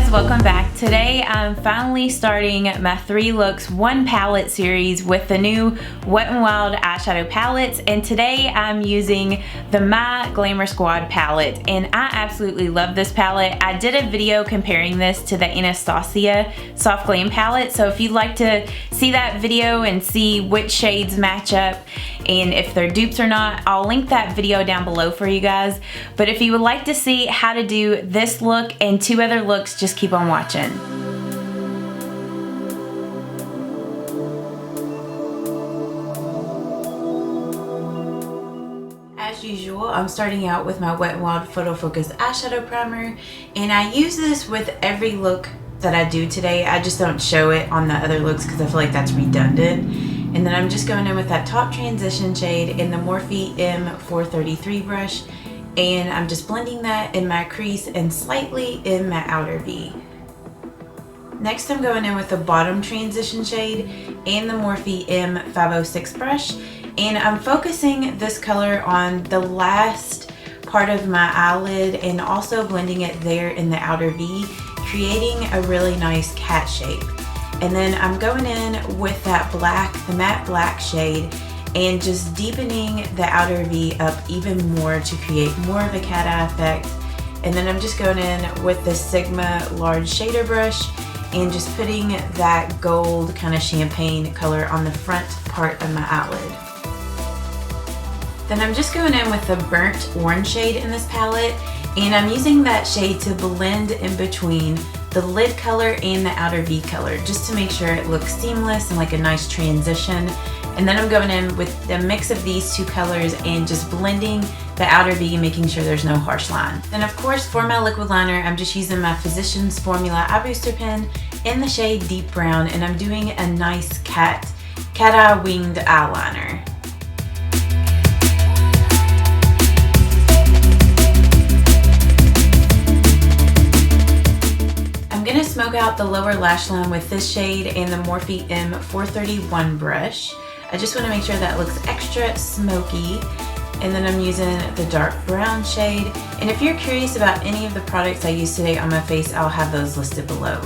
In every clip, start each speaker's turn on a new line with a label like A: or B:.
A: guys, welcome back. Today I'm finally starting my 3 looks 1 palette series with the new Wet n Wild eyeshadow palettes, and today I'm using the My Glamour Squad palette, and I absolutely love this palette. I did a video comparing this to the Anastasia Soft Glam palette, so if you'd like to see that video and see which shades match up and if they're dupes or not, I'll link that video down below for you guys. But if you would like to see how to do this look and 2 other looks, just keep on watching. As usual, I'm starting out with my Wet n Wild Photo Focus eyeshadow primer, and I use this with every look that I do today. I just don't show it on the other looks because I feel like that's redundant. And then I'm just going in with that top transition shade in the Morphe M433 brush, and I'm just blending that in my crease and slightly in my outer V. Next I'm going in with the bottom transition shade and the Morphe M506 brush, and I'm focusing this color on the last part of my eyelid and also blending it there in the outer V, creating a really nice cat shape. And then I'm going in with that black, the matte black shade, and just deepening the outer V up even more to create more of a cat eye effect. And then I'm just going in with the Sigma large shader brush and just putting that gold kind of champagne color on the front part of my eyelid. Then I'm just going in with the burnt orange shade in this palette, and I'm using that shade to blend in between the lid color and the outer V color, just to make sure it looks seamless and like a nice transition. And then I'm going in with the mix of these 2 colors and just blending the outer V, making sure there's no harsh line. Then of course for my liquid liner, I'm just using my Physicians Formula Eye Booster pen in the shade Deep Brown, and I'm doing a nice cat eye winged eyeliner. I'm going to smoke out the lower lash line with this shade and the Morphe M431 brush. I just want to make sure that looks extra smoky. And then I'm using the dark brown shade. And if you're curious about any of the products I use today on my face, I'll have those listed below.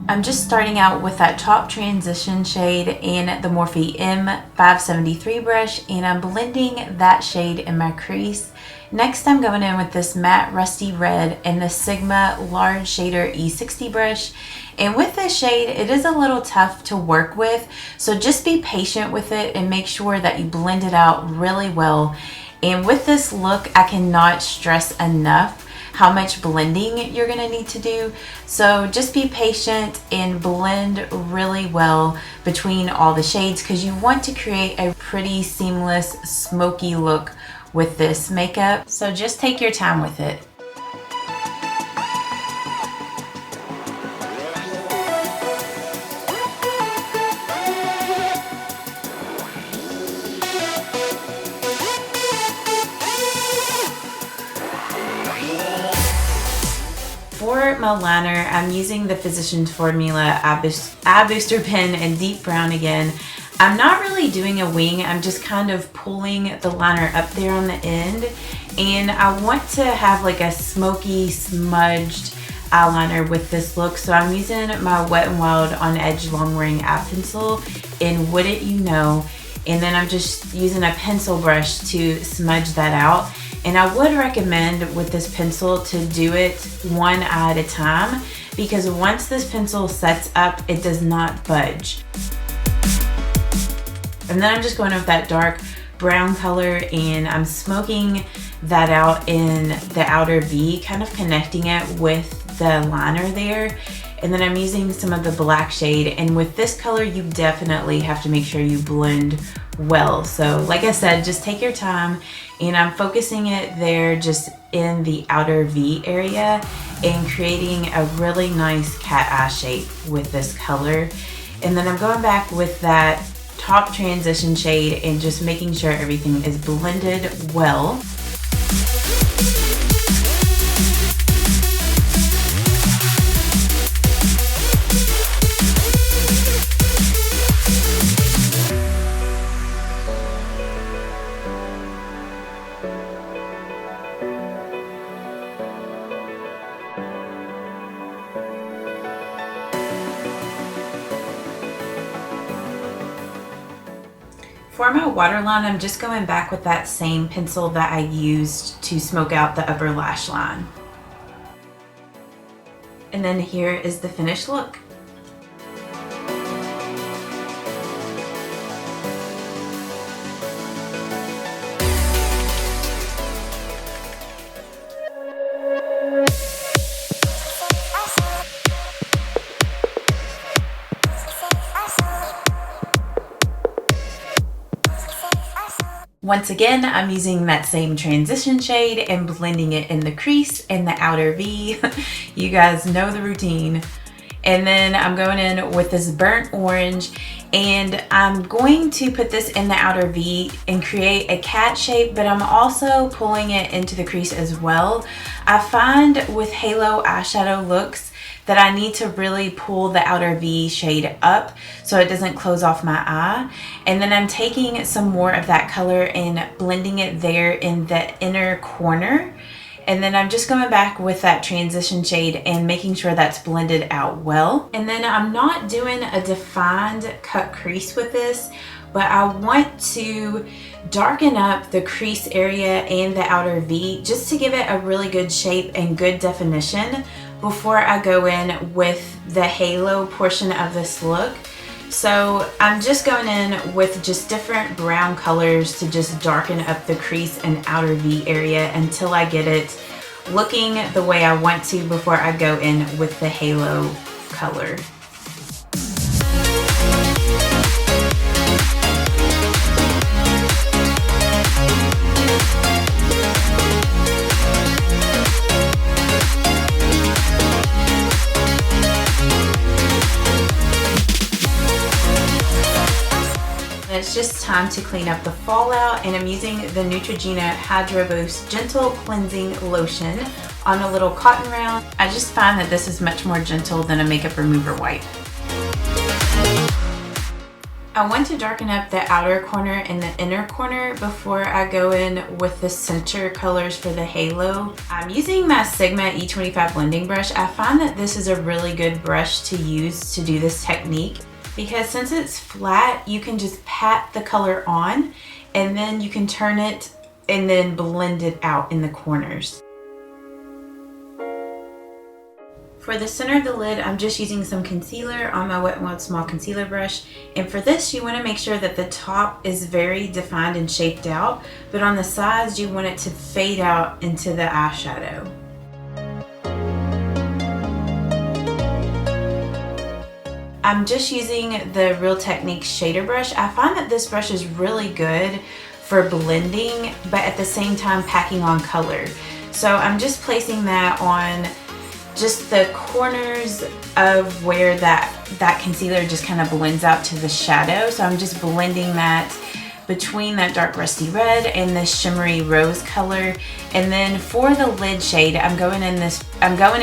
A: I'm just starting out with that top transition shade in the Morphe M573 brush, and I'm blending that shade in my crease. Next I'm going in with this matte rusty red and the Sigma large shader E60 brush, and with this shade it is a little tough to work with, so just be patient with it and make sure that you blend it out really well. And with this look, I cannot stress enough how much blending you're gonna need to do. So just be patient and blend really well between all the shades, because you want to create a pretty seamless, smoky look with this makeup. So just take your time with it. For my liner, I'm using the Physicians Formula Eye Booster pen in Deep Brown again. I'm not really doing a wing, I'm just kind of pulling the liner up there on the end. And I want to have like a smoky, smudged eyeliner with this look. So I'm using my Wet n Wild On Edge Long Ring Eye Pencil in Wouldn't You Know. And then I'm just using a pencil brush to smudge that out. And I would recommend with this pencil to do it one eye at a time, because once this pencil sets up, it does not budge. And then I'm just going with that dark brown color, and I'm smoking that out in the outer V, kind of connecting it with the liner there. And then I'm using some of the black shade, and with this color you definitely have to make sure you blend well. So like I said, just take your time, and I'm focusing it there just in the outer V area and creating a really nice cat eye shape with this color. And then I'm going back with that top transition shade and just making sure everything is blended well. For my waterline, I'm just going back with that same pencil that I used to smoke out the upper lash line. And then here is the finished look. Once again, I'm using that same transition shade and blending it in the crease and the outer V. You guys know the routine. And then I'm going in with this burnt orange, and I'm going to put this in the outer V and create a cat shape, but I'm also pulling it into the crease as well. I find with halo eyeshadow looks that I need to really pull the outer V shade up so it doesn't close off my eye. And then I'm taking some more of that color and blending it there in the inner corner. And then I'm just going back with that transition shade and making sure that's blended out well. And then I'm not doing a defined cut crease with this, but I want to darken up the crease area and the outer V just to give it a really good shape and good definition before I go in with the halo portion of this look. So I'm just going in with just different brown colors to just darken up the crease and outer V area until I get it looking the way I want to before I go in with the halo color. It's just time to clean up the fallout, and I'm using the Neutrogena Hydro Boost Gentle Cleansing Lotion on a little cotton round. I just find that this is much more gentle than a makeup remover wipe. I want to darken up the outer corner and the inner corner before I go in with the center colors for the halo. I'm using my Sigma E25 blending brush. I find that this is a really good brush to use to do this technique, because since it's flat, you can just pat the color on and then you can turn it and then blend it out in the corners. For the center of the lid, I'm just using some concealer on my Wet n Wild small concealer brush. And for this, you want to make sure that the top is very defined and shaped out, but on the sides, you want it to fade out into the eyeshadow. I'm just using the Real Techniques shader brush. I find that this brush is really good for blending, but at the same time packing on color. So I'm just placing that on just the corners of where that concealer just kind of blends out to the shadow. So I'm just blending that between that dark rusty red and this shimmery rose color. And then for the lid shade, I'm going in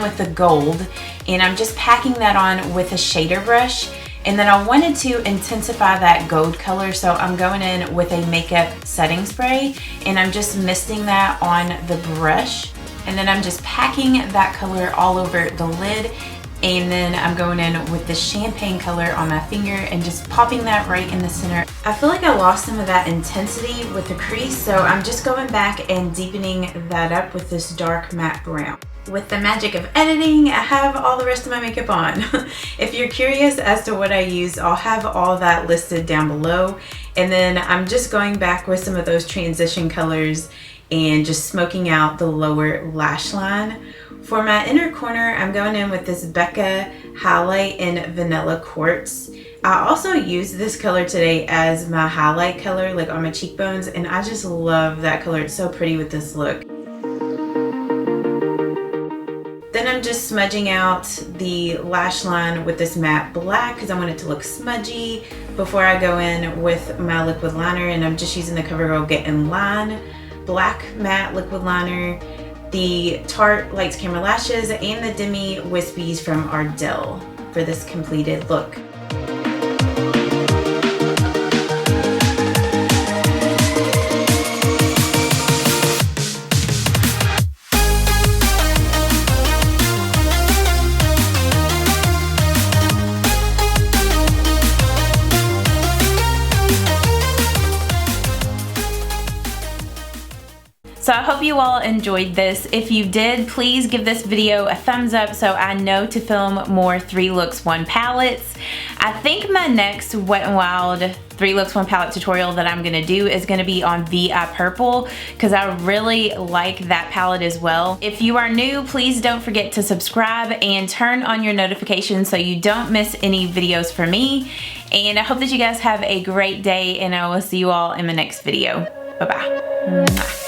A: with the gold, and I'm just packing that on with a shader brush. And then I wanted to intensify that gold color, so I'm going in with a makeup setting spray, and I'm just misting that on the brush. And then I'm just packing that color all over the lid, and then I'm going in with the champagne color on my finger and just popping that right in the center. I feel like I lost some of that intensity with the crease, so I'm just going back and deepening that up with this dark matte brown. With the magic of editing, I have all the rest of my makeup on. If you're curious as to what I use, I'll have all that listed down below. And then I'm just going back with some of those transition colors and just smoking out the lower lash line. For my inner corner, I'm going in with this Becca highlight in Vanilla Quartz. I also used this color today as my highlight color, like on my cheekbones, and I just love that color. It's so pretty with this look. Then I'm just smudging out the lash line with this matte black because I want it to look smudgy before I go in with my liquid liner, and I'm just using the CoverGirl Get In Line black matte liquid liner, the Tarte Lights Camera Lashes, and the Demi Wispies from Ardell for this completed look. hope you all enjoyed this. If you did, please give this video a thumbs up so I know to film more 3 looks 1 palettes. I think my next Wet n Wild 3 looks 1 palette tutorial that I'm gonna do is gonna be on VI Purple because I really like that palette as well. If you are new, please don't forget to subscribe and turn on your notifications so you don't miss any videos from me. And I hope that you guys have a great day, and I will see you all in my next video. Bye-bye.